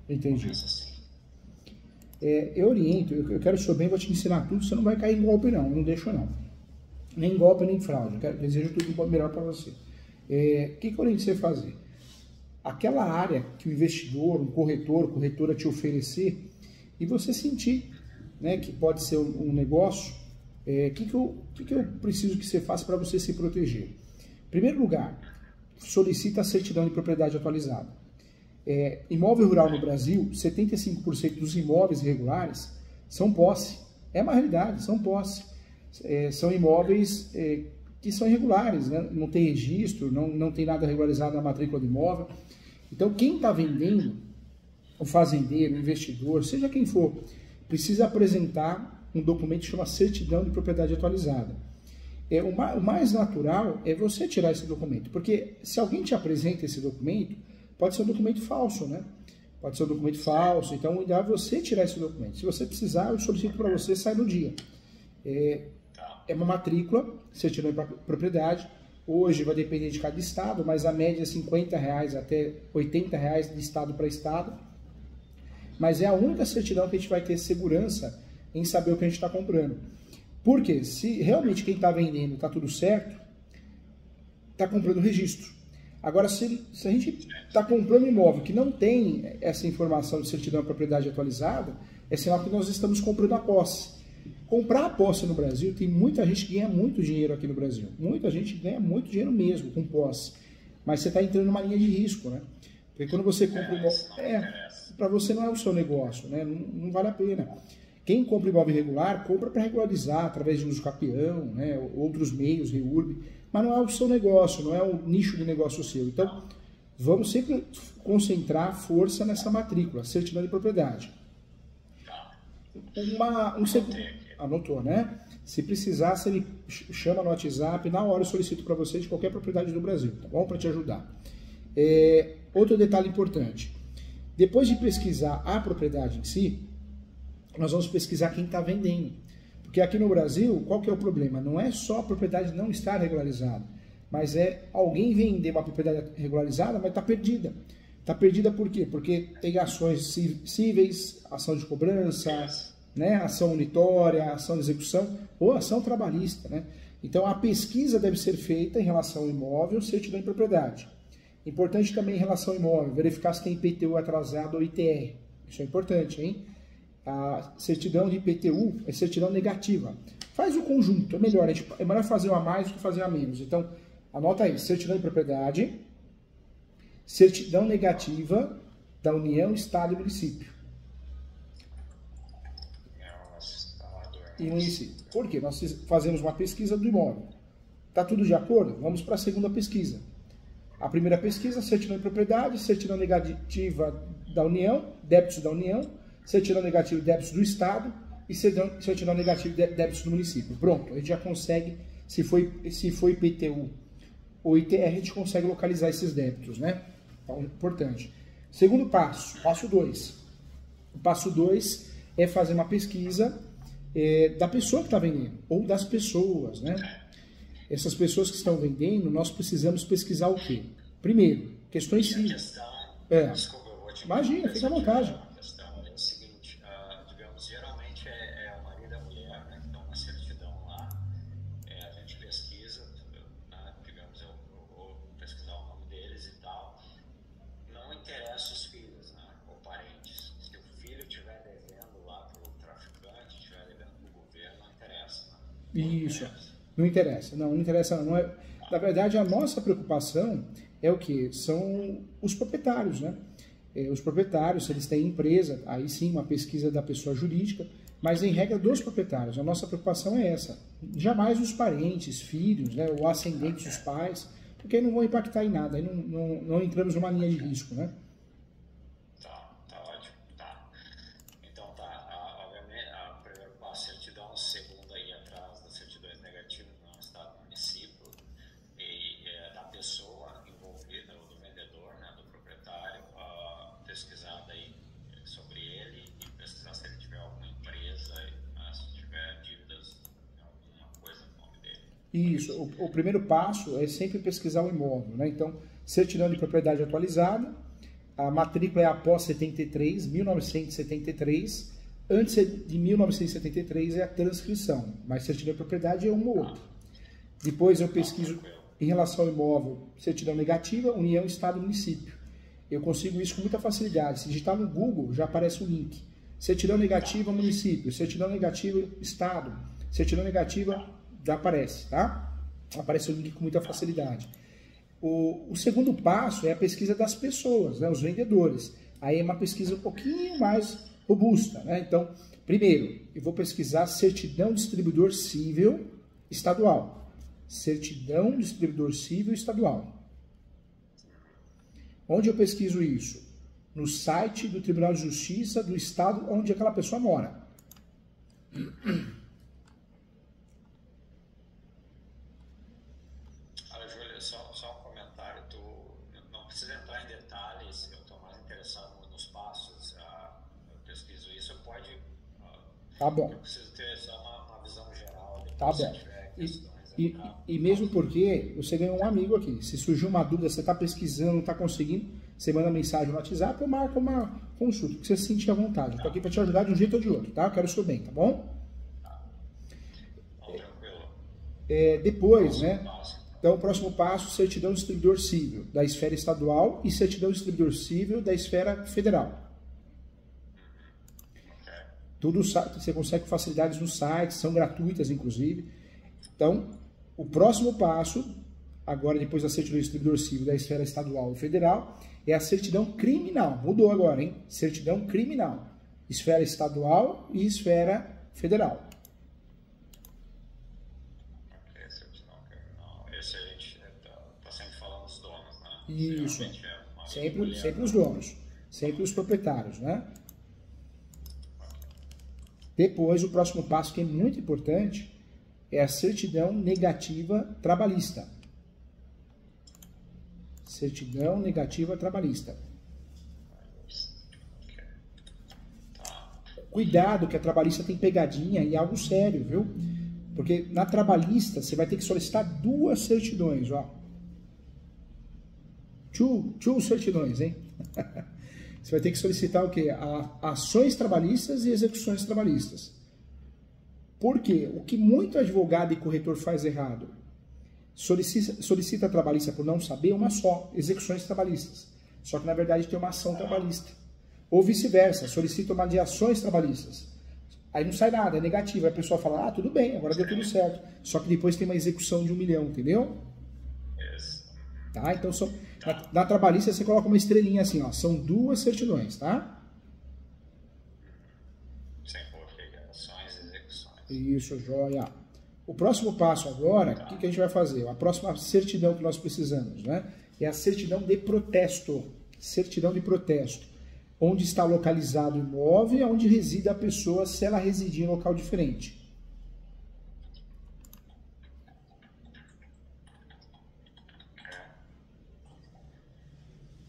Entendi. Começa assim. Eu oriento, eu quero o seu bem, vou te ensinar tudo, você não vai cair em golpe não, não deixo não. Nem em golpe, nem em fraude, eu desejo tudo melhor para você. O que eu oriento você a fazer? Aquela área que o investidor, um corretor, corretora te oferecer, e você sentir, né, que pode ser um negócio, que eu preciso que você faça para você se proteger? Em primeiro lugar, solicita a certidão de propriedade atualizada. Imóvel rural no Brasil, 75% dos imóveis irregulares são posse. É uma realidade, são posse. São imóveis que são irregulares, né? Não tem registro, não tem nada regularizado na matrícula do imóvel. Então, quem está vendendo, o fazendeiro, o investidor, seja quem for, precisa apresentar um documento que chama certidão de propriedade atualizada. O mais natural é você tirar esse documento, porque se alguém te apresenta esse documento, pode ser um documento falso, né? Pode ser um documento falso, então o ideal é você tirar esse documento. Se você precisar, eu solicito para você, sai no dia. É uma matrícula, certidão de propriedade. Hoje vai depender de cada estado, mas a média é R$50 até R$80 de estado para estado. Mas é a única certidão que a gente vai ter segurança em saber o que a gente está comprando. Porque se realmente quem está vendendo está tudo certo, está comprando registro. Agora, se a gente está comprando um imóvel que não tem essa informação de certidão de propriedade atualizada, é sinal que nós estamos comprando a posse. Comprar a posse no Brasil, tem muita gente que ganha muito dinheiro aqui no Brasil. Muita gente ganha muito dinheiro mesmo com posse. Mas você está entrando numa linha de risco, né? Porque quando você compra um imóvel, para você não é o seu negócio, né? Não vale a pena. Quem compra imóvel irregular, compra para regularizar através de uso capião, né? Outros meios, REURB, mas não é o seu negócio, não é o nicho de negócio seu. Então, vamos sempre concentrar força nessa matrícula, certidão de propriedade. Anotou, né? Se precisar, você me chama no WhatsApp, na hora eu solicito para você de qualquer propriedade do Brasil, tá bom? Para te ajudar. Outro detalhe importante. Depois de pesquisar a propriedade em si, nós vamos pesquisar quem está vendendo. Porque aqui no Brasil, qual que é o problema? Não é só a propriedade não estar regularizada, mas é alguém vender uma propriedade regularizada, mas está perdida. Está perdida por quê? Porque tem ações cíveis, ação de cobrança, né? Ação unitória, ação de execução ou ação trabalhista, né? Então a pesquisa deve ser feita em relação ao imóvel, certidão de propriedade. Importante também em relação ao imóvel, verificar se tem IPTU atrasado ou ITR. Isso é importante, hein? A certidão de IPTU é certidão negativa. Faz o conjunto, é melhor. É melhor fazer uma a mais do que fazer a menos. Então, anota aí, certidão de propriedade, certidão negativa da União, Estado e Município. E município. Por quê? Nós fazemos uma pesquisa do imóvel. Está tudo de acordo? Vamos para a segunda pesquisa. A primeira pesquisa, certidão de propriedade, certidão negativa da União, débitos da União, certidão negativa de débitos do Estado e certidão negativa de débitos do município. Pronto, a gente já consegue, se foi IPTU ou ITR, a gente consegue localizar esses débitos, né? Então, importante. Segundo passo, passo 2. O passo 2 é fazer uma pesquisa da pessoa que está vendendo, ou das pessoas, né? Essas pessoas que estão vendendo, nós precisamos pesquisar o quê? Primeiro, questões cíveis. Desculpa, eu vou te Imagina, fica à vontade. A questão é o seguinte, digamos, geralmente é o marido e a mulher, né, que estão na certidão lá, a gente pesquisa, né, digamos, eu vou pesquisar o nome deles e tal, não interessa os filhos, né, ou parentes. Se o filho estiver devendo lá para o traficante, estiver devendo para o governo, não interessa. Né? Isso, não interessa, não interessa, não é. Na verdade, a nossa preocupação é o que? São os proprietários, né? Os proprietários, se eles têm empresa, aí sim uma pesquisa da pessoa jurídica, mas em regra dos proprietários. A nossa preocupação é essa. Jamais os parentes, filhos, né, ou ascendentes, os pais, porque aí não vão impactar em nada, aí não entramos numa linha de risco, né? Tá ótimo, tá. Então tá, obviamente, o primeiro passo é certidão, o segundo aí atrás das certidões negativas no Estado, no município, e da pessoa envolvida, ou do vendedor, né, do proprietário, pesquisar daí sobre ele e pesquisar se ele tiver alguma empresa, se tiver dívidas, alguma coisa no nome dele. Isso, o primeiro passo é sempre pesquisar o imóvel, né? Então, certidão de propriedade atualizada, A matrícula é após 73, 1973. Antes de 1973 é a transcrição, mas certidão de propriedade é uma ou outra. Depois eu pesquiso em relação ao imóvel, certidão negativa, União, Estado, Município. Eu consigo isso com muita facilidade. Se digitar no Google, já aparece o link. Certidão negativa, Município. Certidão negativa, Estado. Certidão negativa, já aparece, tá? Aparece o link com muita facilidade. O segundo passo é a pesquisa das pessoas, né, os vendedores. Aí é uma pesquisa um pouquinho mais robusta, né? Então, primeiro, eu vou pesquisar certidão distribuidor civil estadual. Certidão distribuidor civil estadual. Onde eu pesquiso isso? No site do Tribunal de Justiça do estado onde aquela pessoa mora. Júlia, só um comentário. Tu não precisa entrar em detalhes, eu estou mais interessado nos passos. Eu pesquiso isso, pode... Tá bom. Eu preciso ter só uma visão geral. Tá bom. E mesmo porque você ganhou um amigo aqui. Se surgiu uma dúvida, você está pesquisando, não está conseguindo, você manda mensagem no WhatsApp ou marca uma consulta, que você se sentir à vontade. Estou aqui para te ajudar de um jeito ou de outro, tá? Eu quero o seu bem, tá bom? Tranquilo. Depois, né? Então, o próximo passo, certidão distribuidor civil da esfera estadual e certidão distribuidor civil da esfera federal. Tudo você consegue com facilidades no site, são gratuitas, inclusive. Então, o próximo passo, agora depois da certidão distribuidor civil da esfera estadual e federal, é a certidão criminal. Mudou agora, hein? Certidão criminal. Esfera estadual e esfera federal. Esse a gente está sempre falando dos donos, né? Isso. Sempre os donos. Sempre os proprietários, né? Depois, o próximo passo, que é muito importante, é a certidão negativa trabalhista. Certidão negativa trabalhista. Cuidado que a trabalhista tem pegadinha e algo sério, viu? Porque na trabalhista você vai ter que solicitar 2 certidões, ó. Two certidões, hein? Você vai ter que solicitar o quê? Ações trabalhistas e execuções trabalhistas. Por quê? O que muito advogado e corretor faz errado? Solicita trabalhista por não saber uma só, execuções trabalhistas. Só que na verdade tem uma ação trabalhista. Ou vice-versa, solicita uma de ações trabalhistas. Aí não sai nada, é negativo. Aí a pessoa fala, tudo bem, agora deu tudo certo. Só que depois tem uma execução de 1 milhão, entendeu? Tá? Então, na trabalhista você coloca uma estrelinha assim, ó. São 2 certidões, tá? Sem ações e execuções. Isso, joia. O próximo passo agora, o que a gente vai fazer? A próxima certidão que nós precisamos, né? É a certidão de protesto. Certidão de protesto. Onde está localizado o imóvel e onde reside a pessoa, se ela residir em local diferente.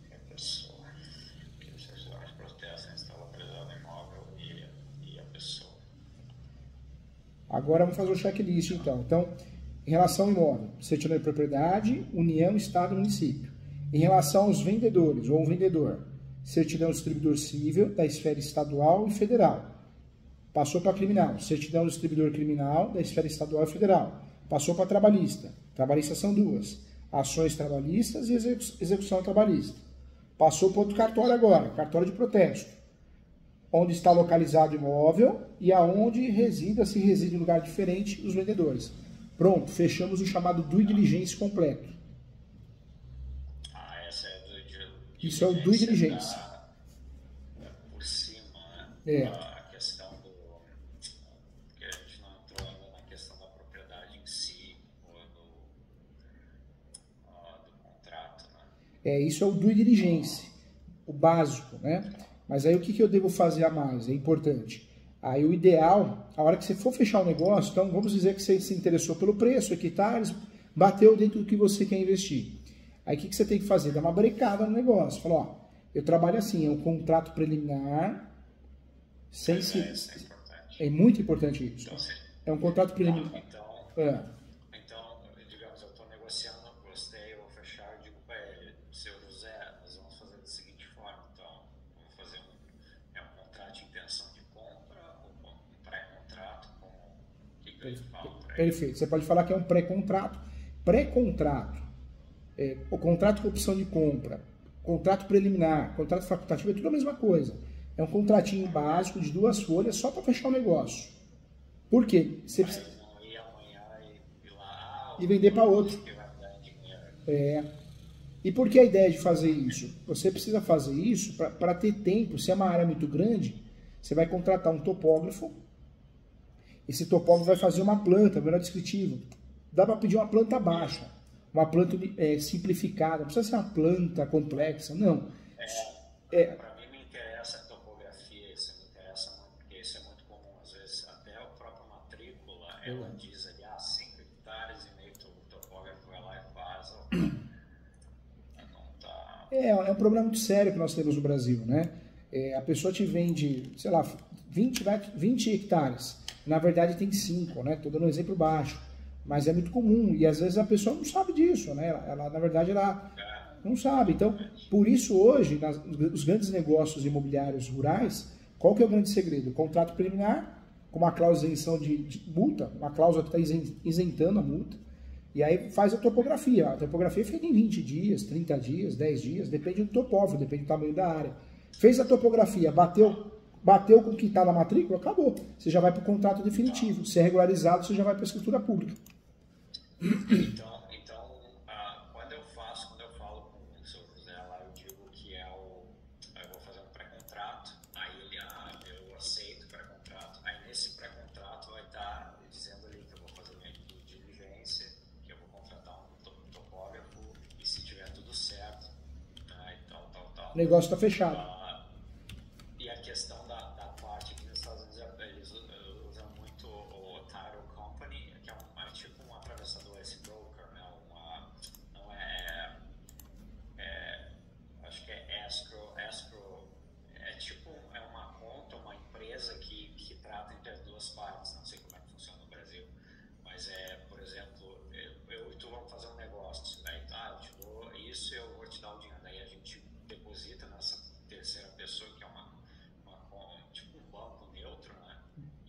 A pessoa. Que a certidão de protesto está localizado no imóvel e a pessoa. Agora vamos fazer o checklist, então. Então, em relação ao imóvel, certidão de propriedade, União, Estado, Município. Em relação aos vendedores ou vendedor, certidão distribuidor civil da esfera estadual e federal. Passou para criminal, certidão distribuidor criminal da esfera estadual e federal. Passou para trabalhista. Trabalhista são 2. Ações trabalhistas e execução trabalhista. Passou para outro cartório agora, cartório de protesto. Onde está localizado o imóvel e aonde reside, se reside em lugar diferente, os vendedores. Pronto, fechamos o chamado due diligence completo. Essa é isso é o due diligence. Por cima, né? A questão que a gente não entrou ainda na questão da propriedade em si, ou do contrato, né? Isso é o due diligence, o básico, né? Mas aí o que eu devo fazer a mais? É importante. Aí o ideal, a hora que você for fechar o negócio, então vamos dizer que você se interessou pelo preço, hectares, bateu dentro do que você quer investir. Aí o que você tem que fazer? Dar uma brecada no negócio. Fala, ó, eu trabalho assim, é um contrato preliminar, sem se... É muito importante isso. Então, é um contrato preliminar. Então, digamos, eu estou negociando, gostei, eu vou fechar, eu digo para ele, seu José, nós vamos fazer da seguinte forma, Perfeito. Você pode falar que é um pré-contrato. Pré-contrato, o contrato com opção de compra, contrato preliminar, contrato facultativo, é tudo a mesma coisa. É um contratinho básico de 2 folhas só para fechar o negócio. Por quê? Você precisa... não ir amanhã e lá, e vender para outro. E por que a ideia de fazer isso? Você precisa fazer isso para ter tempo. Se é uma área muito grande, você vai contratar um topógrafo. Esse topógrafo vai fazer uma planta, melhor descritivo. Dá para pedir uma planta baixa, uma planta simplificada. Não precisa ser uma planta complexa, não. Para mim me interessa a topografia, isso me interessa muito, porque isso é muito comum. Às vezes até a própria matrícula, ela diz ali, 5 hectares e meio, o topógrafo vai lá e faz. É um problema muito sério que nós temos no Brasil, né? A pessoa te vende, sei lá, 20 hectares. Na verdade tem 5, né? Estou dando um exemplo baixo. Mas é muito comum. E às vezes a pessoa não sabe disso, né? Na verdade, ela não sabe. Então, por isso hoje, os grandes negócios imobiliários rurais, qual que é o grande segredo? Contrato preliminar, com uma cláusula de isenção de multa, uma cláusula que está isentando a multa. E aí faz a topografia. A topografia é feita em 20 dias, 30 dias, 10 dias, depende do topógrafo, depende do tamanho da área. Fez a topografia, bateu com o que está na matrícula, acabou. Você já vai para o contrato definitivo. Se é regularizado, você já vai para a escritura pública. Então quando eu falo com o seu José lá, eu digo que eu vou fazer um pré-contrato, aí eu aceito o pré-contrato, aí nesse pré-contrato vai estar dizendo ali que eu vou fazer minha diligência, que eu vou contratar um topógrafo, e se tiver tudo certo, né, e tal. O negócio está fechado. E a questão da parte aqui nos Estados Unidos, eles usam muito o title company, que é tipo um atravessador, esse broker, né? Não acho que é escrow, é tipo, é uma conta, uma empresa que trata entre as duas partes. Não sei como é que funciona no Brasil, mas por exemplo, eu e tu vamos fazer um negócio, daí eu vou te dar o dinheiro, daí a gente deposita nessa terceira pessoa, que é tipo um banco neutro, né?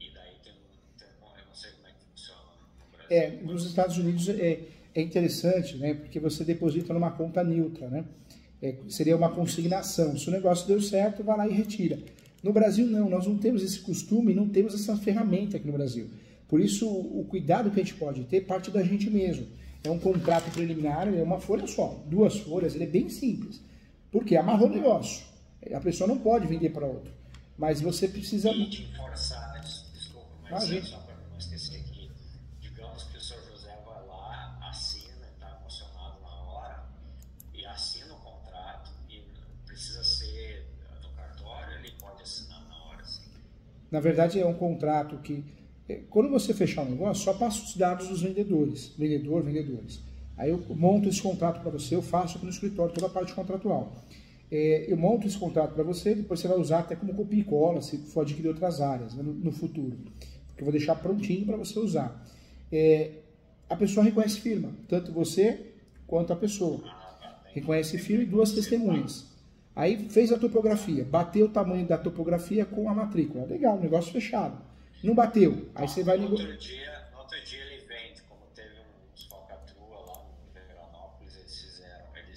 E daí eu não sei como é que funciona no Brasil. Nos Estados Unidos é interessante, né? Porque você deposita numa conta neutra, né? Seria uma consignação. Se o negócio deu certo, vai lá e retira. No Brasil, não. Nós não temos esse costume, não temos essa ferramenta aqui no Brasil. Por isso, o cuidado que a gente pode ter parte da gente mesmo. É um contrato preliminar, é uma folha só, 2 folhas, ele é bem simples. Porque amarrou o negócio. A pessoa não pode vender para outro. Mas você precisa... E te forçar, desculpa, mas só para não esquecer aqui, digamos que o seu José vai lá, assina, está emocionado na hora, e assina o contrato, e precisa ser no cartório, ele pode assinar na hora, sim. Na verdade, é um contrato que, quando você fechar o negócio, só passa os dados dos vendedores, vendedores. Aí eu monto esse contrato para você, eu faço aqui no escritório toda a parte contratual. Eu monto esse contrato para você, depois você vai usar até como copia e cola, se for adquirir outras áreas, né, no futuro. Porque eu vou deixar prontinho para você usar. A pessoa reconhece firma, tanto você quanto a pessoa. Reconhece firma e 2 testemunhas. Aí fez a topografia, bateu o tamanho da topografia com a matrícula. Legal, negócio fechado. Não bateu, aí você vai... No outro dia ele vende, como teve uns falcatrua lá no Veranópolis, eles disseram que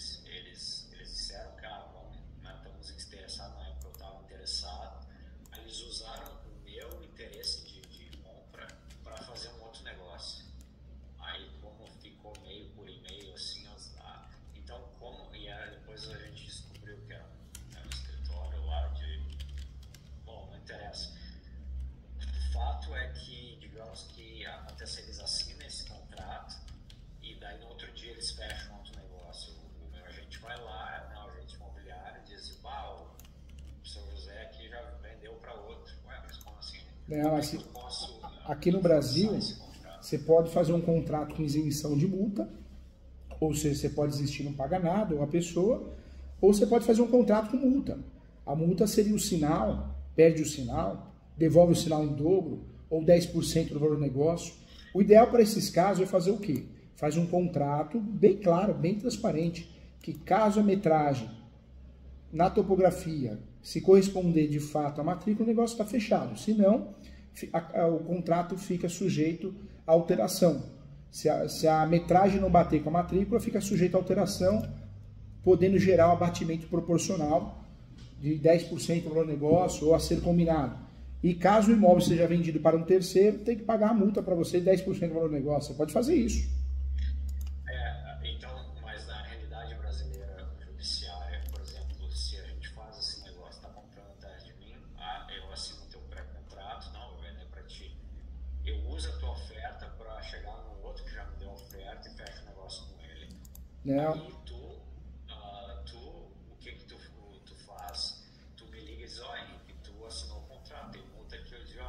estamos interessados, na época eu estava interessado, aí eles usaram o meu interesse de compra para fazer um outro negócio. Aí como ficou meio por e-mail assim, então depois a gente descobriu que era um escritório lá bom, não interessa. O fato é que, digamos que acontece, eles assinam esse contrato e daí no outro dia eles fecham outro negócio. O meu agente vai lá, o meu agente imobiliário, diz: o seu José aqui já vendeu para outro. Ué, mas como assim? Não, assim, aqui no Brasil, você pode fazer um contrato com isenção de multa, ou seja, você pode desistir, não paga nada, ou a pessoa, ou você pode fazer um contrato com multa. A multa seria o sinal, perde o sinal, devolve o sinal em dobro, ou 10% do valor do negócio. O ideal para esses casos é fazer o quê? Faz um contrato bem claro, bem transparente, que caso a metragem na topografia se corresponder de fato à matrícula, o negócio está fechado. Se não, o contrato fica sujeito à alteração. Se a metragem não bater com a matrícula, fica sujeito à alteração, podendo gerar um abatimento proporcional de 10% do valor do negócio ou a ser combinado. E caso o imóvel seja vendido para um terceiro, tem que pagar a multa para você, 10% do valor do negócio. Você pode fazer isso. Então, mas na realidade brasileira judiciária, por exemplo, se a gente faz esse negócio, está comprando atrás de mim, eu assino o teu pré-contrato, não, vou vender para ti. Eu uso a tua oferta para chegar no outro que já me deu a oferta e fecho o negócio com ele. Não. Aí o que tu faz? Tu me liga e diz, ó, Henrique, tu assinou o contrato, tem multa aqui, eu digo,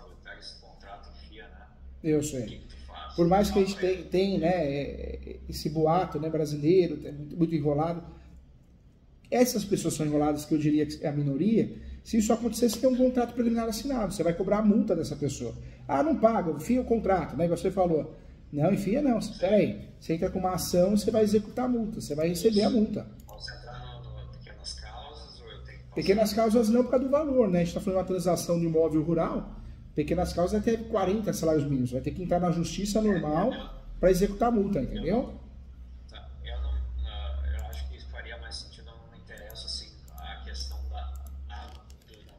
Júlio, pega esse contrato e enfia, né? Eu sei. O que tu faz? Por mais que a gente tem né, esse boato né, brasileiro, muito enrolado, essas pessoas são enroladas, que eu diria que é a minoria. Se isso acontecer, você tem um contrato preliminar assinado, você vai cobrar a multa dessa pessoa. Não paga, enfia o contrato, né, igual você falou. Não, enfia não, peraí, você entra com uma ação, você vai executar a multa, você vai receber a multa. Posso entrar no pequenas causas ou eu tenho que passar? Pequenas causas não por causa do valor, né? A gente está falando de uma transação de imóvel rural, pequenas causas vai ter 40 salários mínimos, vai ter que entrar na justiça normal para executar a multa, entendeu? Eu acho que isso faria mais sentido, não me interessa assim, a questão da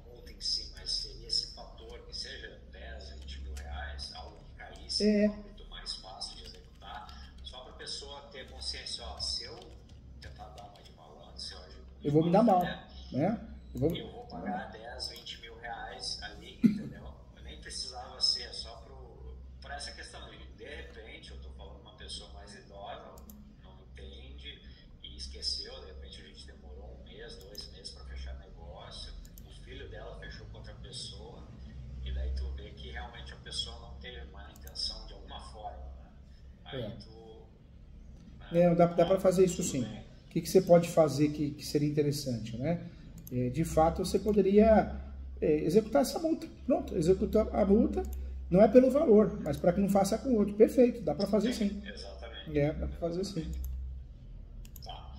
multa em si, mas seria esse fator que seja 10, 20 mil reais, algo que caísse muito mais fácil de executar, só para a pessoa ter consciência, se eu tentar dar uma de malandro, se eu agir eu vou me dar mal, né? Eu vou pagar 10, 20 mil reais ali, entendeu? Eu nem precisava ser só por essa questão de repente, eu estou falando com uma pessoa mais idosa, não entende e esqueceu, de repente a gente demorou 1 mês, 2 meses para fechar negócio, o filho dela fechou com outra pessoa, e daí tu vê que realmente a pessoa não teve má intenção de alguma forma, né? Aí dá para fazer isso sim. O que você pode fazer que seria interessante, né? De fato, você poderia executar essa multa. Pronto, executar a multa, não é pelo valor, mas para que não faça com o outro. Perfeito, dá para fazer sim. Exatamente. Dá para fazer sim. Tá.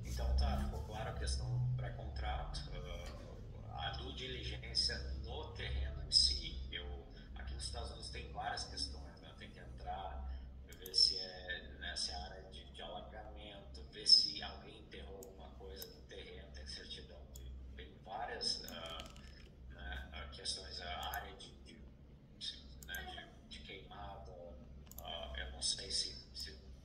Então ficou claro a questão do pré-contrato, a due diligência no terreno em si. Aqui nos Estados Unidos tem várias questões, né? Tem que entrar, ver se é nessa área de alagamento, ver se alguém enterrou alguma coisa no terreno, tem certidão, tem várias questões, a área de queimada, eu não sei se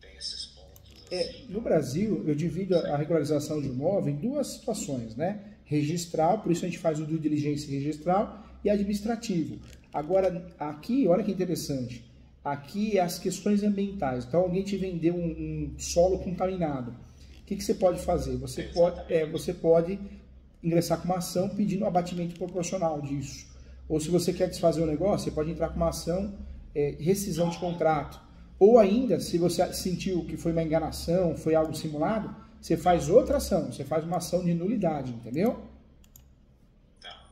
tem esses pontos. Assim. No Brasil, eu divido a regularização de imóvel em duas situações, né? Registral, por isso a gente faz o due diligência registral, e administrativo. Agora, aqui, olha que interessante, aqui é as questões ambientais. Então, alguém te vendeu um solo contaminado. O que você pode fazer? Você pode ingressar com uma ação pedindo um abatimento proporcional disso. Ou se você quer desfazer o negócio, você pode entrar com uma ação rescisão de contrato. Ou ainda, se você sentiu que foi uma enganação, foi algo simulado, você faz outra ação, você faz uma ação de nulidade, entendeu? Tá.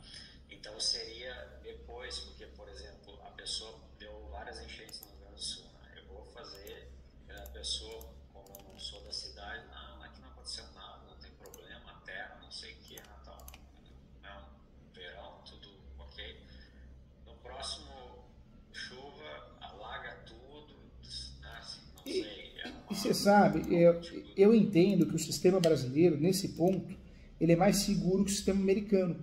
Então seria depois, porque, por exemplo, a pessoa deu várias enchentes no Rio Grande do Sul, né? Eu vou fazer, a pessoa, como eu não sou da cidade, aqui não aconteceu nada, não tem problema, a terra, não sei o que, Natal, verão, tudo ok. No próximo chuva, alaga tudo, assim, não sei. E você sabe, eu entendo que o sistema brasileiro, nesse ponto, ele é mais seguro que o sistema americano.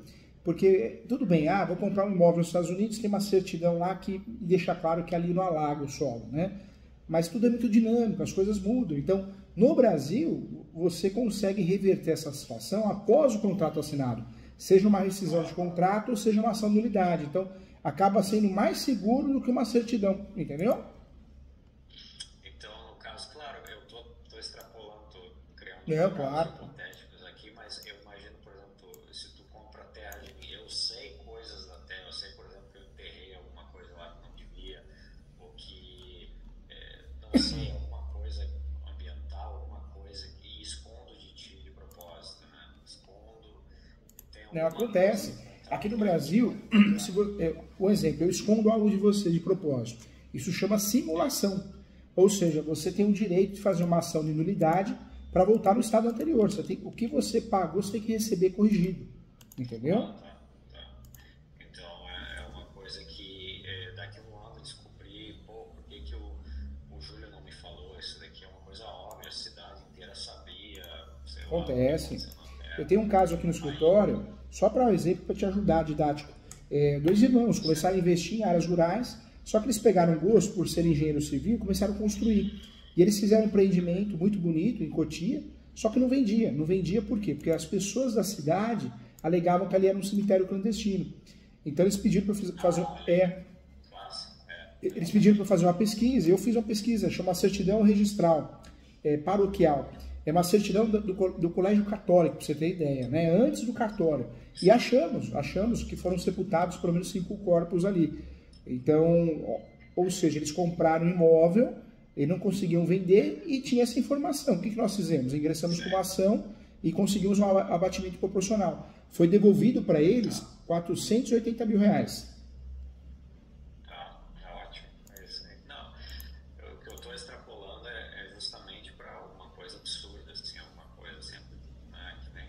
Porque, tudo bem, vou comprar um imóvel nos Estados Unidos, tem uma certidão lá que deixa claro que ali não alaga o solo, né? Mas tudo é muito dinâmico, as coisas mudam. Então, no Brasil, você consegue reverter essa situação após o contrato assinado. Seja uma rescisão de contrato ou seja uma ação de nulidade. Então, acaba sendo mais seguro do que uma certidão, entendeu? Então, no caso, claro, eu estou extrapolando, estou criando claro. hipotéticos aqui, mas eu imagino, por exemplo, se tu compra terra de mim, eu sei coisas da terra, eu sei, por exemplo, que eu enterrei alguma coisa lá que não devia, ou que, não sei, alguma coisa ambiental, alguma coisa que escondo de ti de propósito, né? Escondo, tem Não acontece. Aqui no Brasil, um exemplo, eu escondo algo de você de propósito. Isso chama simulação. Ou seja, você tem o direito de fazer uma ação de nulidade para voltar no estado anterior. O que você pagou, você tem que receber corrigido. Entendeu? Então, é uma coisa que Júlio não me falou, isso daqui é uma coisa óbvia, a cidade inteira sabia, sei lá, Acontece. Eu tenho um caso aqui no escritório, só para um exemplo, para te ajudar, didático. Dois irmãos começaram a investir em áreas rurais, só que eles pegaram gosto por ser engenheiro civil e começaram a construir. E eles fizeram um empreendimento muito bonito em Cotia, só que não vendia. Não vendia por quê? Porque as pessoas da cidade alegavam que ali era um cemitério clandestino. Então eles pediram para fazer eles pediram para fazer uma pesquisa, e eu fiz uma pesquisa, chama certidão registral, paroquial. É uma certidão do Colégio Católico, para você ter ideia, né? Antes do cartório. E achamos que foram sepultados pelo menos 5 corpos ali. Então, ou seja, eles compraram um imóvel, e não conseguiam vender e tinha essa informação. O que nós fizemos? Ingressamos com uma ação e conseguimos um abatimento proporcional. Foi devolvido para eles R$480 mil. Ótimo. É isso aí. Não, o que eu estou extrapolando é justamente para alguma coisa absurda, assim, alguma coisa sempre, né, que nem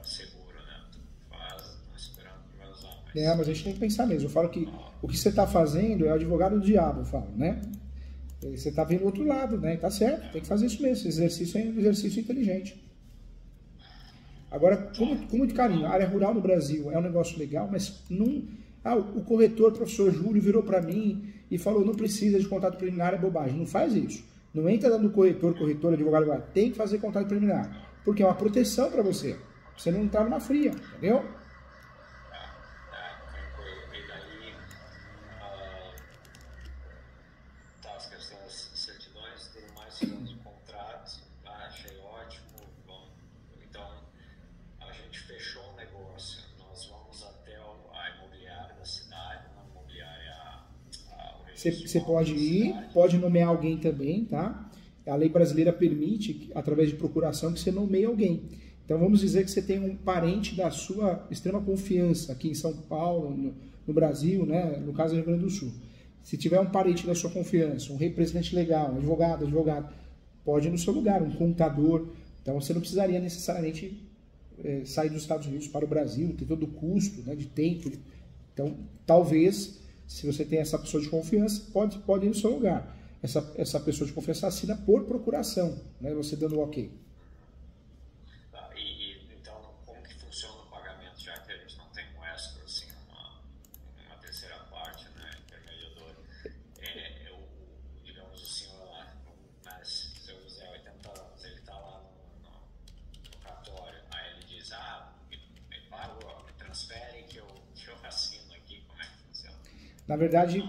seguro, né? Tu faz, não esperando que vai usar. Mas a gente tem que pensar mesmo. Eu falo que o que você está fazendo é o advogado do diabo, eu falo, né? Você está vendo o outro lado, né? Tá certo, tem que fazer isso mesmo. Esse exercício é um exercício inteligente. Agora, com muito carinho, a área rural no Brasil é um negócio legal, mas não... o corretor, professor Júlio, virou para mim e falou, não precisa de contrato preliminar, é bobagem. Não faz isso. Não entra dando corretor, advogado, tem que fazer contrato preliminar. Porque é uma proteção para você. Você não entrar numa fria, entendeu? As questões das certidões, tudo mais, segundo os contratos, achei ótimo. Bom, então, a gente fechou um negócio. Nós vamos até a imobiliária da cidade, uma imobiliária. Você pode ir, pode nomear alguém também, tá? A lei brasileira permite, através de procuração, que você nomeie alguém. Então, vamos dizer que você tem um parente da sua extrema confiança aqui em São Paulo, no Brasil, né? No caso do Rio Grande do Sul. Se tiver um parente da sua confiança, um representante legal, um advogado, pode ir no seu lugar, um contador. Então, você não precisaria necessariamente sair dos Estados Unidos para o Brasil, ter todo o custo, né, de tempo. Então, talvez, se você tem essa pessoa de confiança, pode ir no seu lugar. Essa pessoa de confiança assina por procuração, né, você dando o ok. Então, como que funciona o pagamento, já que a gente não tem um escro, assim, uma terceira parte, né, intermediador? Digamos, o senhor lá, mas seu José, 80 anos, ele está lá no cartório, aí ele diz, me paga, me transfere que eu assino aqui, como é que funciona? Na verdade,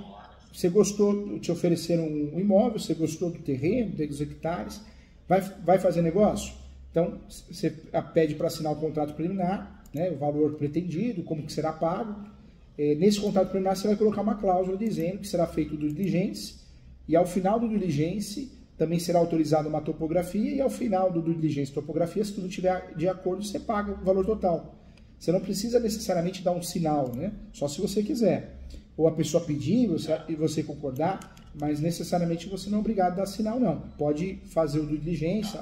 você gostou, te ofereceram um imóvel, você gostou do terreno, dos hectares, vai fazer negócio? Então, você pede para assinar o contrato preliminar, né, o valor pretendido, como que será pago. Nesse contrato preliminar, você vai colocar uma cláusula dizendo que será feito o due diligence, e ao final do due diligence, também será autorizada uma topografia, e ao final do due diligence e topografia, se tudo estiver de acordo, você paga o valor total. Você não precisa necessariamente dar um sinal, né? Só se você quiser. Ou a pessoa pedir e você concordar, mas necessariamente você não é obrigado a dar sinal, não. Pode fazer o due diligence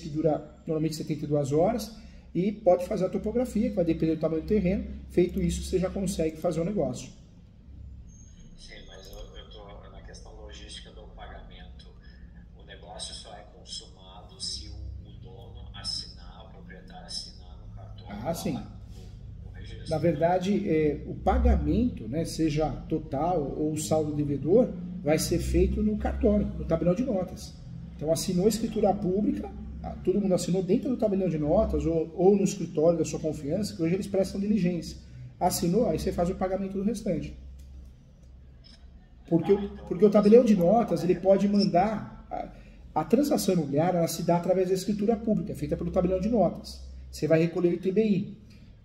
que dura normalmente 72 horas, e pode fazer a topografia, que vai depender do tamanho do terreno. Feito isso, você já consegue fazer o negócio. Sim, mas eu estou na questão logística do pagamento. O negócio só é consumado se o dono assinar, o proprietário assinar no cartório. Sim. O registro. Na verdade, o pagamento, né, seja total ou saldo devedor, vai ser feito no cartório, no tabelião de notas. Então, assinou a escritura pública, todo mundo assinou dentro do tabelião de notas ou no escritório da sua confiança, que hoje eles prestam diligência. Assinou, aí você faz o pagamento do restante. Porque o tabelião de notas, ele pode mandar... A transação imobiliária, ela se dá através da escritura pública, feita pelo tabelião de notas. Você vai recolher o ITBI.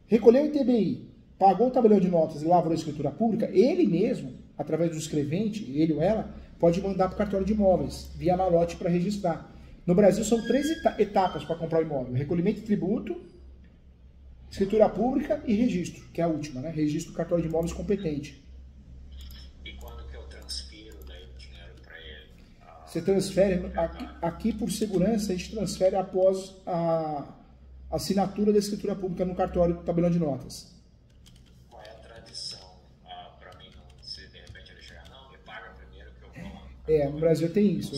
Recolheu o ITBI, pagou o tabelião de notas e lavrou a escritura pública, ele mesmo, através do escrevente, ele ou ela, pode mandar para o cartório de imóveis, via malote para registrar. No Brasil são 3 etapas para comprar o imóvel: recolhimento de tributo, escritura pública e registro, que é a última, né? Registro do cartório de imóveis competente. E quando que eu transfiro daí o dinheiro para ele? Você transfere, aqui por segurança, a gente transfere após a assinatura da escritura pública no cartório do tabelião de notas. Qual é a tradição para mim, se de repente ele chegar, não, me paga primeiro que eu vou lá? No Brasil tem isso.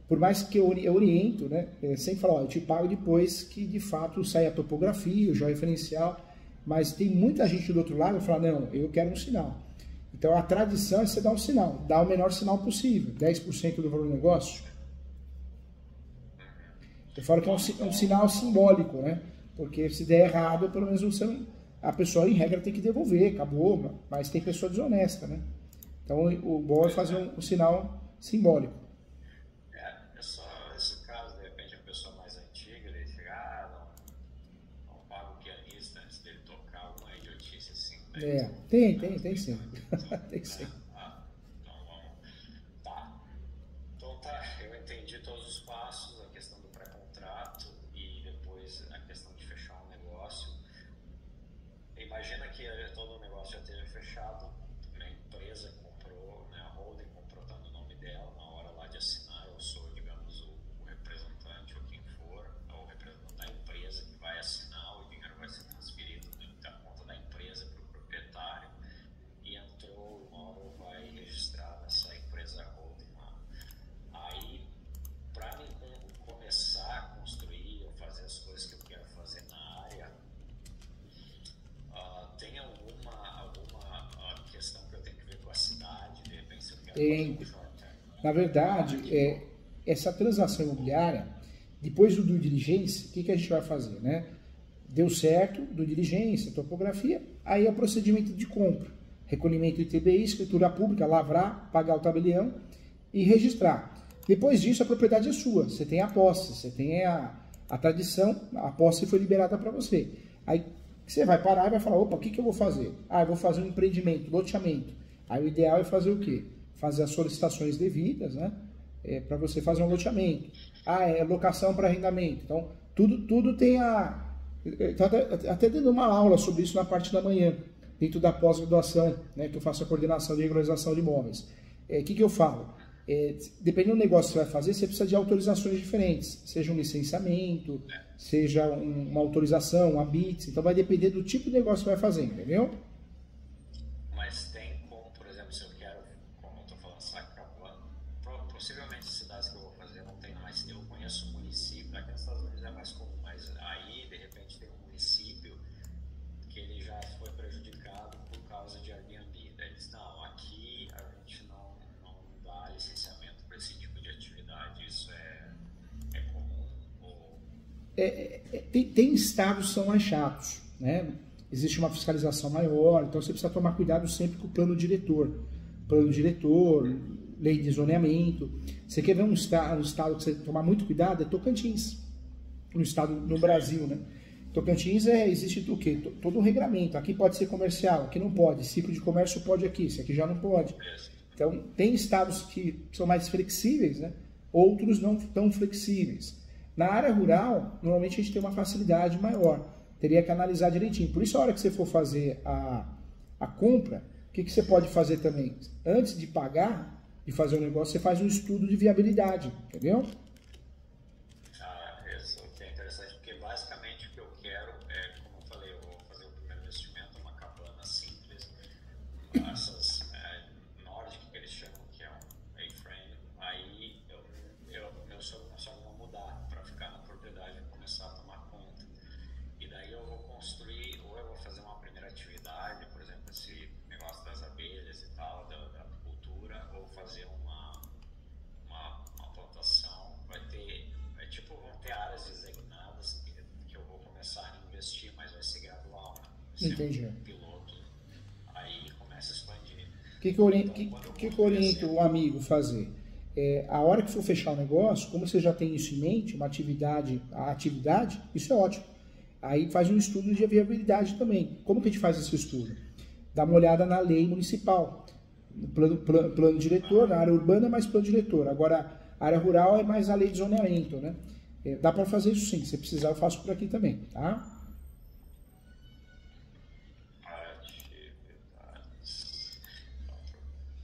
Por mais que eu oriento, né, sempre falo, ó, eu te pago depois que de fato sai a topografia, o georreferencial, mas tem muita gente do outro lado que fala, não, eu quero um sinal. Então a tradição é você dar um sinal, dar o menor sinal possível, 10% do valor do negócio. Eu falo que é um sinal simbólico, né? Porque se der errado, pelo menos a pessoa em regra tem que devolver, acabou, mas tem pessoa desonesta, né? Então o bom é fazer um sinal simbólico. É só esse caso, de repente a pessoa mais antiga, ele chega, não paga o pianista antes dele tocar alguma idiotice assim. Né? Tem sim. Tem sim. Então tá, eu entendi todos os passos, a questão do pré-contrato e depois a questão de fechar um negócio. Imagina que todo o negócio já esteja fechado, a empresa comprou, né, a holding comprou, tá no nome dela, na hora lá de assinar, eu sou, digamos, o representante ou quem for, ou o representante da empresa que vai assinar, o dinheiro vai ser transferido da conta da empresa para o proprietário e entrou, o imóvel vai registrar nessa empresa holding lá. Aí, para mim começar a construir ou fazer as coisas que eu quero fazer na área, tem alguma questão que eu tenho que ver com a cidade, de repente se eu quero Tem. fazer um short term? Na verdade, essa transação imobiliária, depois do due diligence, o que a gente vai fazer, né? Deu certo, due diligence, topografia, aí é o procedimento de compra, recolhimento de ITBI, escritura pública, lavrar, pagar o tabelião e registrar. Depois disso, a propriedade é sua, você tem a posse, você tem a tradição, a posse foi liberada para você. Aí você vai parar e vai falar, opa, o que eu vou fazer? Eu vou fazer um empreendimento, loteamento. Aí o ideal é fazer o quê? Fazer as solicitações devidas, né? Para você fazer um loteamento. É locação para arrendamento. Então, tudo tem até dando uma aula sobre isso na parte da manhã, dentro da pós-graduação, né, que eu faço a coordenação de regularização de imóveis. O que eu falo? Dependendo do negócio que você vai fazer, você precisa de autorizações diferentes, seja um licenciamento, seja uma autorização, uma BITS, então vai depender do tipo de negócio que você vai fazer, entendeu? Mas tem como, por exemplo, se eu quero, como eu estou falando, Sacapulano, possivelmente as cidades que eu vou fazer não tem mais, eu conheço um município, aqui nos Estados Unidos é mais comum, mas aí, de repente, tem um município que ele já foi prejudicado por causa de Airbnb. Daí eles, não, aqui a gente não dá licenciamento para esse tipo de atividade, isso é comum? Ou... Tem estados que são mais chatos, né? Existe uma fiscalização maior, então você precisa tomar cuidado sempre com o plano diretor. Plano diretor, lei de zoneamento. Você quer ver um estado que você tomar muito cuidado? É Tocantins. No Brasil, né? Tocantins existe o quê? Todo um regramento. Aqui pode ser comercial, aqui não pode. Ciclo de comércio pode aqui, esse aqui já não pode. Então, tem estados que são mais flexíveis, né? Outros não tão flexíveis. Na área rural, normalmente a gente tem uma facilidade maior. Teria que analisar direitinho. Por isso, a hora que você for fazer a compra, o que você pode fazer também? Antes de pagar, de fazer o negócio, você faz um estudo de viabilidade, entendeu? Isso que é interessante, porque basicamente o que eu quero é, como eu falei, eu vou fazer o primeiro investimento, uma cabana simples, essas Nordic que eles chamam, que é um A-frame, aí meu sonho vão mudar para ficar na propriedade e começar a tomar conta. E daí eu vou construir, ou eu vou fazer uma primeira atividade, por exemplo, esse negócio das abelhas e tal, da apicultura, ou fazer uma plantação. Vão ter áreas designadas que eu vou começar a investir, mas vai ser gradual, né? Vai Entendi. ser um piloto, aí começa a expandir. O que eu oriento o amigo fazer? A hora que for fechar o negócio, como você já tem isso em mente, a atividade, isso é ótimo. Aí faz um estudo de viabilidade também. Como que a gente faz esse estudo? Dá uma olhada na lei municipal. Plano diretor, na área urbana é mais plano diretor. Agora, a área rural é mais a lei de zoneamento, né? Dá para fazer isso sim. Se precisar, eu faço por aqui também, tá?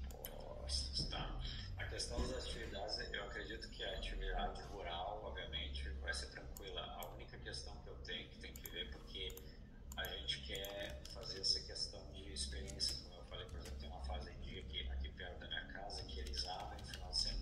Propostas, tá? A questão das atividades, eu acredito que a atividade rural, obviamente, vai ser tranquila. A única questão que eu tenho que tem que ver, porque a gente quer fazer essa questão de experiência, como eu falei, por exemplo, tem uma fazendinha aqui perto da minha casa que eles abrem no final de semana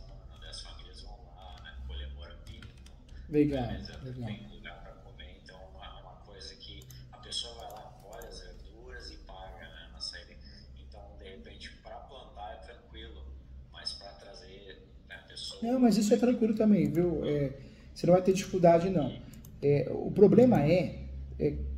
Legal, Mas legal. tem lugar para comer, então é uma coisa que a pessoa vai lá, colhe as verduras e paga, né, na saída. Então, de repente, para plantar é tranquilo, mas para trazer, né, a pessoa... Não, mas isso é tranquilo também, viu? Você não vai ter dificuldade, não. O problema é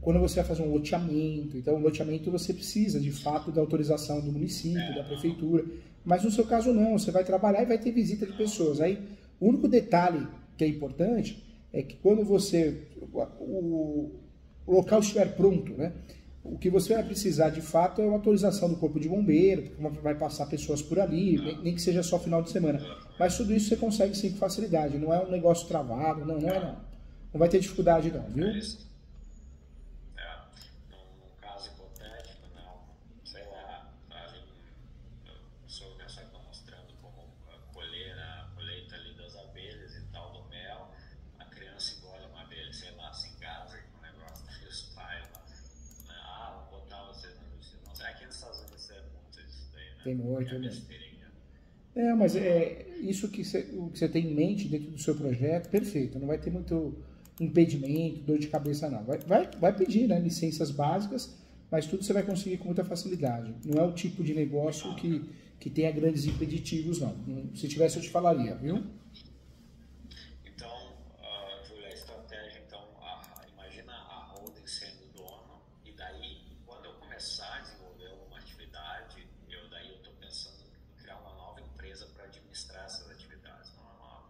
quando você vai fazer um loteamento. Então, o loteamento você precisa, de fato, da autorização do município, da prefeitura. Mas no seu caso, não. Você vai trabalhar e vai ter visita de pessoas. Aí, o único detalhe que é importante é que quando o local estiver pronto, né? O que você vai precisar, de fato, é uma autorização do Corpo de Bombeiro, porque vai passar pessoas por ali, nem que seja só final de semana. Mas tudo isso você consegue sim com facilidade. Não é um negócio travado, não é não. Não vai ter dificuldade não, viu? Num caso hipotético, não, sei lá, o senhor já está mostrando como colher a colheita ali das abelhas e tal, do mel, a criança engole uma abelha, sei lá, se engasa com o negócio, e os pais lá, né, vou botar vocês na justiça. Não sei, aqui nos Estados Unidos é muito disso daí, né? Tem muito, É né? besteirinha. Mas isso que você tem em mente dentro do seu projeto, perfeito. Não vai ter muito impedimento, dor de cabeça, não. Vai pedir, né, licenças básicas, mas tudo você vai conseguir com muita facilidade. Não é o tipo de negócio que tenha grandes impeditivos, não. Se tivesse, eu te falaria, viu? Então, Júlia, a estratégia, então, imagina a holding sendo dono, e daí, quando eu começar a desenvolver alguma atividade, eu estou pensando em criar uma nova empresa para administrar essas atividades. Não é uma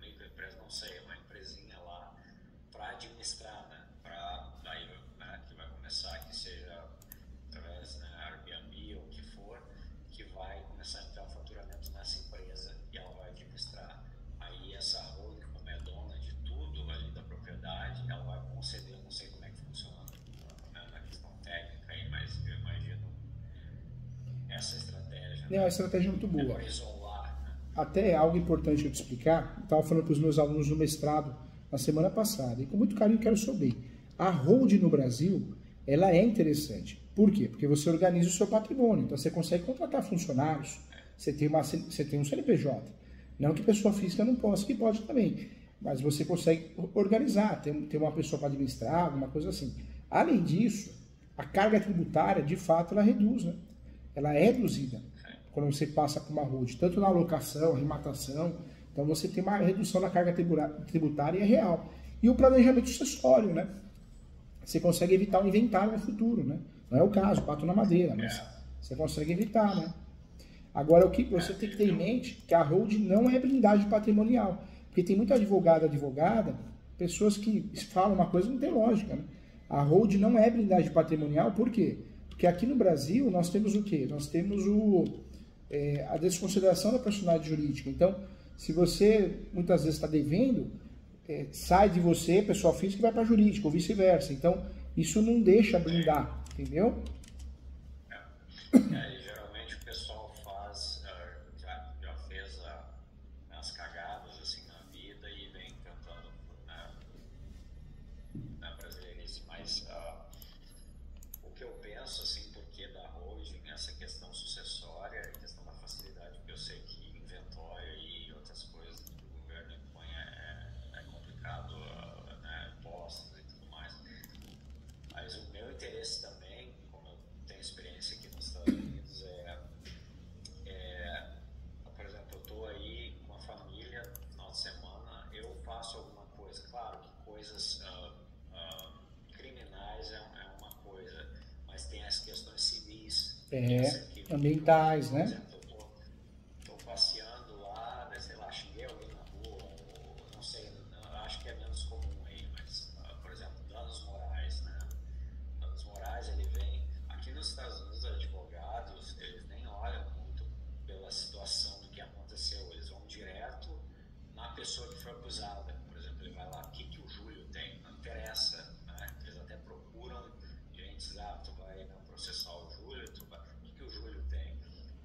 microempresa, não sei, é uma empresinha lá para administrar, né? Daí, né, que vai começar, que seja através, né, Airbnb ou o que for, que vai começar a entrar o faturamento nessa empresa e ela vai administrar. Aí essa holding, como é dona de tudo ali da propriedade, ela vai conceder, eu não sei como é que funciona, né, na questão técnica aí, mas eu imagino essa estratégia. Não, a estratégia é muito boa. Para isolar, né? Até algo importante eu te explicar, eu estava falando para os meus alunos no mestrado na semana passada, e com muito carinho quero saber. A holding no Brasil, ela é interessante. Por quê? Porque você organiza o seu patrimônio, então você consegue contratar funcionários, você tem um CNPJ. Não que pessoa física não possa, que pode também, mas você consegue organizar, ter uma pessoa para administrar, alguma coisa assim. Além disso, a carga tributária, de fato, ela reduz, né? Ela é reduzida quando você passa por uma holding, tanto na alocação, arrematação. Então você tem uma redução da carga tributária real. E o planejamento sucessório, né? Você consegue evitar um inventário no futuro, né? Não é o caso, pato na madeira, mas você consegue evitar, né? Agora, o que você tem que ter em mente é que a holding não é blindagem patrimonial. Porque tem muita advogada, pessoas que falam uma coisa que não tem lógica, né? A holding não é blindagem patrimonial, por quê? Porque aqui no Brasil nós temos o quê? Nós temos a desconsideração da personalidade jurídica. Então, se você muitas vezes está devendo, sai de você, pessoa física, e vai para jurídica, ou vice-versa. Então, isso não deixa blindar, entendeu? Geralmente o pessoal já fez as cagadas assim na vida e vem tentando, na brasileirice, mas o que eu penso assim, porque da holding, essa questão sucessória, a questão da facilidade, porque eu sei que inventório e outras coisas que o governo impõe é complicado, né, postos e tudo mais, mas o meu interesse também, como eu tenho experiência aqui nos Estados Unidos, por exemplo, eu estou aí com a família no final de semana, eu faço alguma coisa, claro que coisas criminais é uma coisa, mas tem as questões civis, ambientais, né? Por exemplo, estou passeando lá, sei lá, xinguei alguém na rua, ou não sei, acho que é menos comum aí, mas, por exemplo, danos morais, né? Danos morais, ele vem, aqui nos Estados Unidos, os advogados, eles nem olham muito pela situação do que aconteceu, eles vão direto na pessoa que foi acusada. Por exemplo, ele vai lá, o que o Júlio tem? Não interessa, né? Eles até procuram gente, tu vai processar o Júlio, o que o Júlio tem?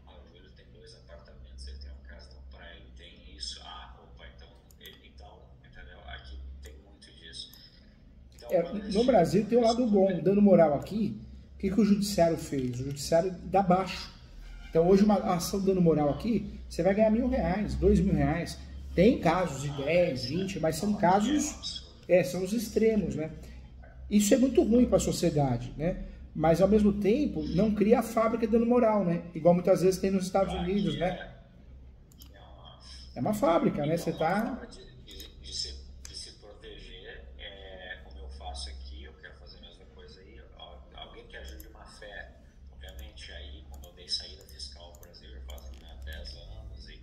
O Júlio tem 2 apartamentos, ele tem uma casa de um praia, ele tem isso, opa, então, entendeu? Aqui tem muito disso. Então, no Brasil tem um lado bom, dando moral aqui, o que o judiciário fez? O judiciário dá baixo. Então hoje uma ação dando moral aqui, você vai ganhar R$1.000, R$2.000. Tem casos de 10, 20, mas são casos, são os extremos, né? Isso é muito ruim para a sociedade, né? Mas ao mesmo tempo não cria a fábrica de dano moral, né? Igual muitas vezes tem nos Estados Unidos, né? É uma fábrica, né? Você tá... De se proteger, como eu faço aqui, eu quero fazer a mesma coisa aí. Alguém que ajude uma fé, obviamente, aí, quando eu dei saída fiscal para o Brasil, já faz 10 anos, e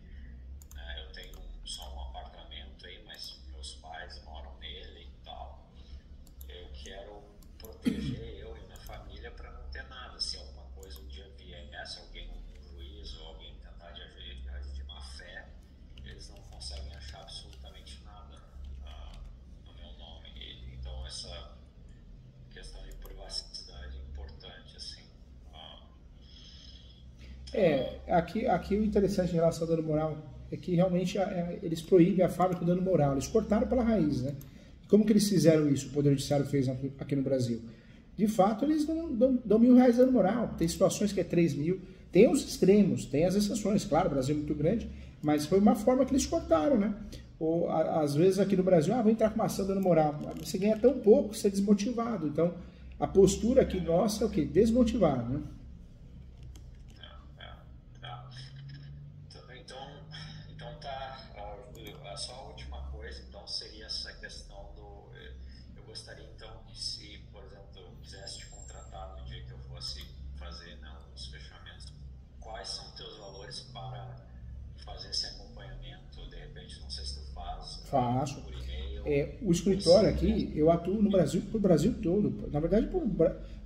eu tenho só um apartamento aí, mas meus pais moram nele e tal. Eu quero proteger eu e minha família para não ter nada. Se alguma coisa um dia vier, se alguém, um juiz ou alguém tentar de agir de má fé, eles não conseguem achar absolutamente nada no meu nome. Então essa questão de privacidade é importante, assim. Aqui o interessante em relação ao dano moral é que realmente eles proíbem a fábrica do dano moral. Eles cortaram pela raiz, né? Como que eles fizeram isso? O Poder Judiciário fez aqui no Brasil. De fato, eles não dão R$1.000 de dano moral. Tem situações que é 3 mil. Tem os extremos, tem as exceções. Claro, o Brasil é muito grande, mas foi uma forma que eles cortaram, né? Ou, às vezes aqui no Brasil, vou entrar com uma ação dando moral. Você ganha tão pouco, você é desmotivado. Então, a postura aqui nossa é o quê? Desmotivar, né? Então tá. Só a última coisa, então, seria essa questão do... Eu gostaria, então, que se, por exemplo, eu quisesse te contratar no dia que eu fosse fazer, né, os fechamentos, quais são teus valores para fazer esse acompanhamento? De repente, não sei se tu faz. Faço. Por e-mail. O escritório aqui, eu atuo no Brasil, pro Brasil todo. Na verdade,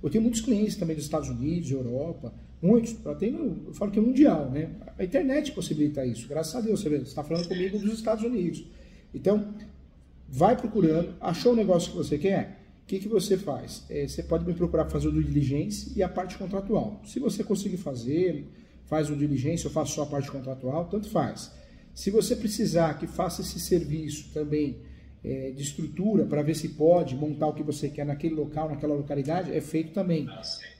eu tenho muitos clientes também dos Estados Unidos, Europa, muitos. Eu falo que é mundial, né? A internet possibilita isso, graças a Deus. Você está falando comigo dos Estados Unidos. Então, vai procurando, achou o negócio que você quer, o que você faz? Você pode me procurar para fazer o due diligence e a parte contratual. Se você conseguir fazer, faz o due diligence, eu faço só a parte contratual, tanto faz. Se você precisar que faça esse serviço também de estrutura para ver se pode montar o que você quer naquele local, naquela localidade, é feito também.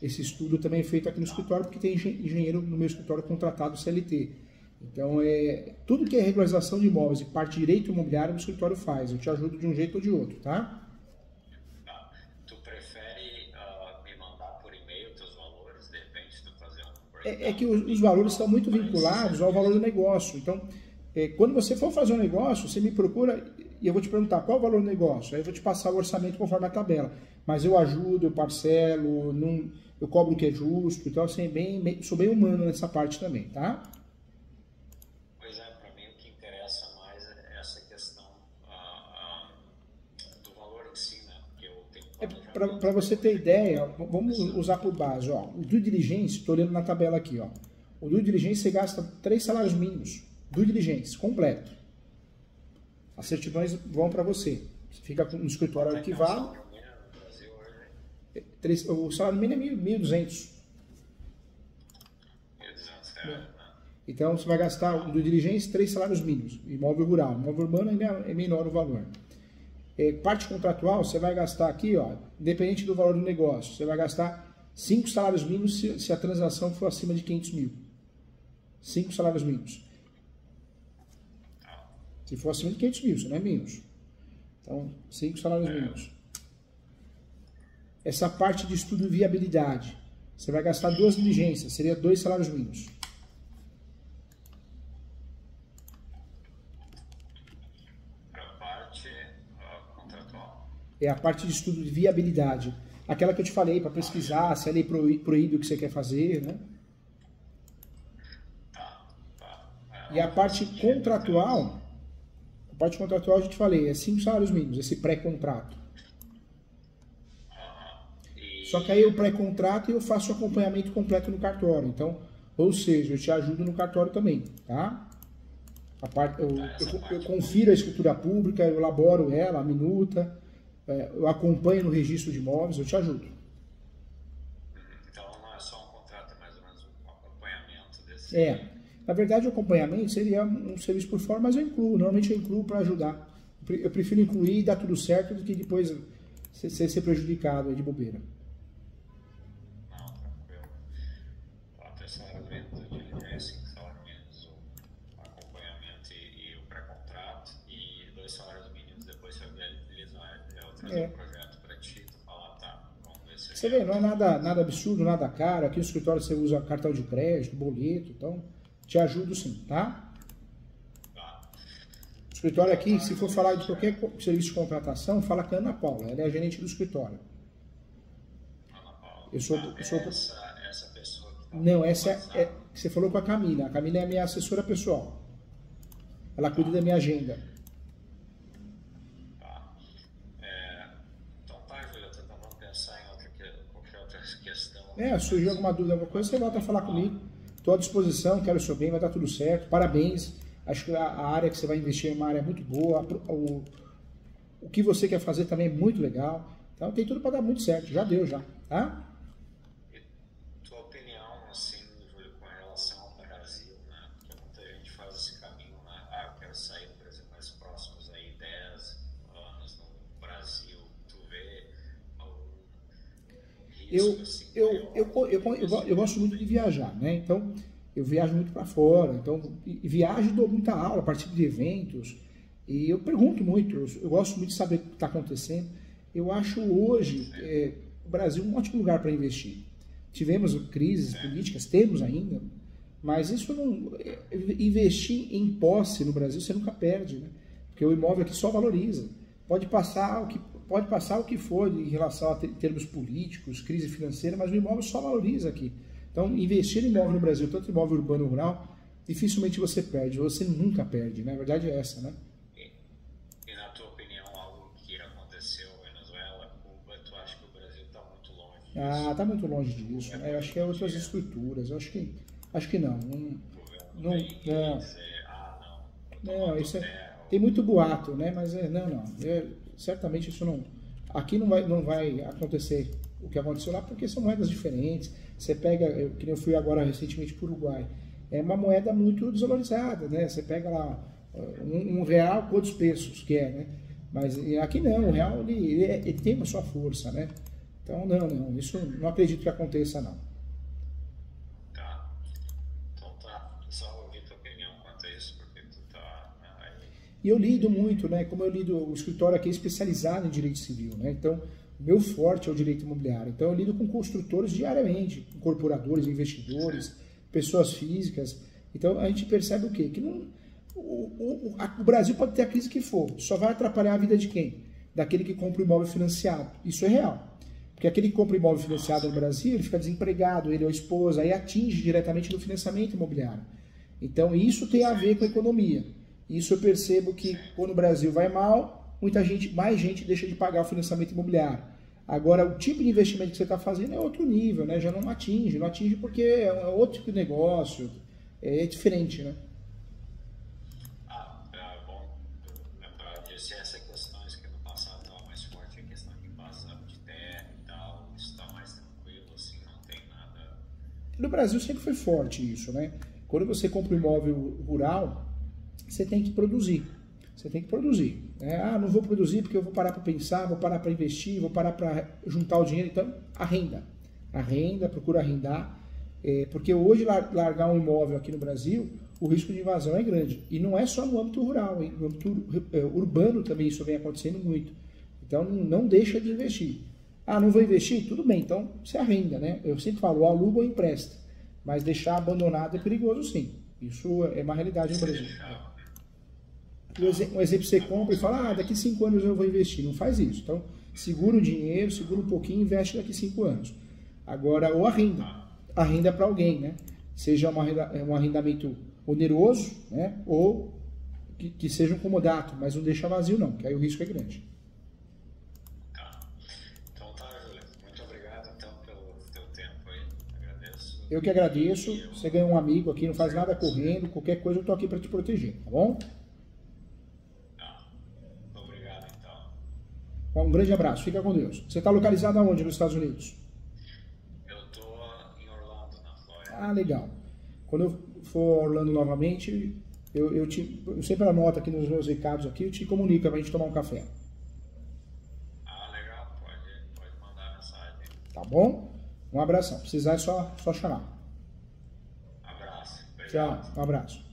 Esse estudo também é feito aqui no escritório, porque tem engenheiro no meu escritório contratado CLT. Então, tudo que é regularização de imóveis e parte de direito imobiliário, o escritório faz. Eu te ajudo de um jeito ou de outro, tá? Tu prefere me mandar por e-mail teus valores, de repente tu fazer um... É que os valores estão muito vinculados ao valor do negócio. Então, quando você for fazer um negócio, você me procura e eu vou te perguntar qual é o valor do negócio. Aí eu vou te passar o orçamento conforme a tabela. Mas eu ajudo, eu parcelo, eu cobro o que é justo. Então, assim, sou bem humano nessa parte também, tá? Pois é, para mim o que interessa mais é essa questão do valor em si, né? Porque eu tenho Para você ter ideia, vamos usar por base. Ó, o due diligence, estou olhando na tabela aqui. Ó, o due diligence você gasta 3 salários mínimos. Due diligence, completo. As certidões vão para você. Você fica no escritório arquivado. O salário mínimo é 1.200. Então, você vai gastar do diligência 3 salários mínimos. Imóvel rural. Imóvel urbano ainda é menor o valor. Parte contratual, você vai gastar aqui, ó, independente do valor do negócio, você vai gastar 5 salários mínimos se a transação for acima de 500 mil. 5 salários mínimos. Se for acima de 500 mil, você não é menos. Então, 5 salários mínimos. Essa parte de estudo de viabilidade, você vai gastar 2 diligências, seria 2 salários mínimos. A parte contratual. É a parte de estudo de viabilidade. Aquela que eu te falei, para pesquisar se a lei proíbe o que você quer fazer, né? E a parte contratual, eu já te falei, é 5 salários mínimos, esse pré-contrato. Só que aí o pré-contrato eu faço o acompanhamento completo no cartório. Então, ou seja, eu te ajudo no cartório também, tá? Eu confiro a escritura pública, eu elaboro ela, a minuta, eu acompanho no registro de imóveis, eu te ajudo. Então não é só um contrato, é mais ou menos um acompanhamento desse... Na verdade o acompanhamento seria um serviço por fora, mas normalmente eu incluo para ajudar. Eu prefiro incluir e dar tudo certo do que depois ser prejudicado de bobeira. Não, tranquilo. Até salário mínimo de diligência, salário mínimo, o acompanhamento e o pré-contrato. fazer um projeto para ti, tu fala, tá, vamos ver se Você vê, não é nada absurdo, nada caro. Aqui no escritório você usa cartão de crédito, boleto, então te ajudo sim, tá? O escritório aqui, se for falar de qualquer serviço de contratação, fala com a Ana Paula, ela é a gerente do escritório. Ana Paula. Eu sou... Essa pessoa que tá Não, essa é você falou com a Camila. A Camila é a minha assessora pessoal. Ela cuida da minha agenda. Tá. Então tá, Júlia, tô tentando pensar em qualquer outra questão. Surgiu alguma dúvida, alguma coisa, você volta a falar comigo. Estou à disposição, quero o seu bem, vai dar tudo certo. Parabéns. Acho que a área que você vai investir é uma área muito boa. O que você quer fazer também é muito legal. Então tem tudo para dar muito certo. Já deu, já. Tá? E tua opinião, assim, Júlio, com relação ao Brasil, né? Porque muita gente faz esse caminho, né? Ah, eu quero sair do Brasil mais próximos aí, 10 anos no Brasil. Tu vê algum risco, assim, Eu gosto muito de viajar, né? Então, eu viajo muito para fora, então, viajo e dou muita aula, participo de eventos, e eu pergunto muito, eu gosto muito de saber o que está acontecendo. Eu acho hoje o Brasil um ótimo lugar para investir. Tivemos crises políticas, temos ainda, mas isso não... Investir em posse no Brasil você nunca perde, né? Porque o imóvel aqui só valoriza. Pode passar o que for em relação a termos políticos, crise financeira, mas o imóvel só valoriza aqui. Então, investir em imóvel no Brasil, tanto imóvel urbano ou rural, dificilmente você perde, você nunca perde, né? A verdade é essa, né? E na tua opinião, algo que aconteceu na Venezuela, Cuba, tu acha que o Brasil está muito longe disso? Está muito longe disso, né? Eu acho que é outras estruturas, eu acho que não. Não, isso tem muito boato, né? Mas certamente isso não... Aqui não vai acontecer o que aconteceu lá, porque são moedas diferentes. Você pega, que eu fui agora recentemente para o Uruguai, é uma moeda muito desvalorizada, né? Você pega lá um real, quantos pesos que é, né? Mas aqui não, o real ele tem a sua força, né? Então não, isso não acredito que aconteça não. Tá. Então tá, só ouvir tua opinião quanto a isso, porque tu tá aí. E eu lido muito, né? Como eu lido, o escritório aqui é especializado em direito civil, né? Então, o meu forte é o direito imobiliário. Então, eu lido com construtores diariamente, incorporadores, investidores, pessoas físicas. Então, a gente percebe o quê? Que o Brasil pode ter a crise que for, só vai atrapalhar a vida de quem? Daquele que compra o imóvel financiado. Isso é real. Porque aquele que compra imóvel financiado no Brasil, ele fica desempregado, ele ou a esposa, aí atinge diretamente no financiamento imobiliário. Então, isso tem a ver com a economia. Isso eu percebo que quando o Brasil vai mal, mais gente deixa de pagar o financiamento imobiliário. Agora, o tipo de investimento que você está fazendo é outro nível, né? Já não atinge porque é outro tipo de negócio, é diferente, né? Bom, para dizer essas questões que no passado estava mais forte, a questão de invasão de terra e tal, isso está mais tranquilo, assim, não tem nada... No Brasil sempre foi forte isso, né? Quando você compra um imóvel rural, você tem que produzir. Você tem que produzir. Não vou produzir porque eu vou parar para pensar, vou parar para investir, vou parar para juntar o dinheiro. Então, procura arrendar. Porque hoje largar um imóvel aqui no Brasil, o risco de invasão é grande. E não é só no âmbito rural, hein? No âmbito urbano também isso vem acontecendo muito. Então, não deixa de investir. Não vou investir? Tudo bem, então você arrenda, né? Eu sempre falo, aluga ou empresta. Mas deixar abandonado é perigoso sim. Isso é uma realidade no Brasil. Um exemplo, você compra e fala, daqui 5 anos eu vou investir. Não faz isso. Então, segura o dinheiro, segura um pouquinho e investe daqui 5 anos. Agora, ou arrenda para alguém, né? Seja um arrendamento oneroso, né? Ou que seja um comodato, mas não deixa vazio não, que aí o risco é grande. Então tá, Júlia. Muito obrigado então pelo teu tempo aí. Agradeço. Eu que agradeço. Você ganhou um amigo aqui, não faz nada correndo. Qualquer coisa eu tô aqui para te proteger, tá bom? Um grande abraço, fica com Deus. Você está localizado aonde nos Estados Unidos? Eu estou em Orlando, na Flórida. Legal. Quando eu for a Orlando novamente, eu sempre anoto aqui nos meus recados aqui, eu te comunico para a gente tomar um café. Legal, pode mandar mensagem. Tá bom? Um abração. Se precisar é só chamar. Abraço. Tchau, um abraço.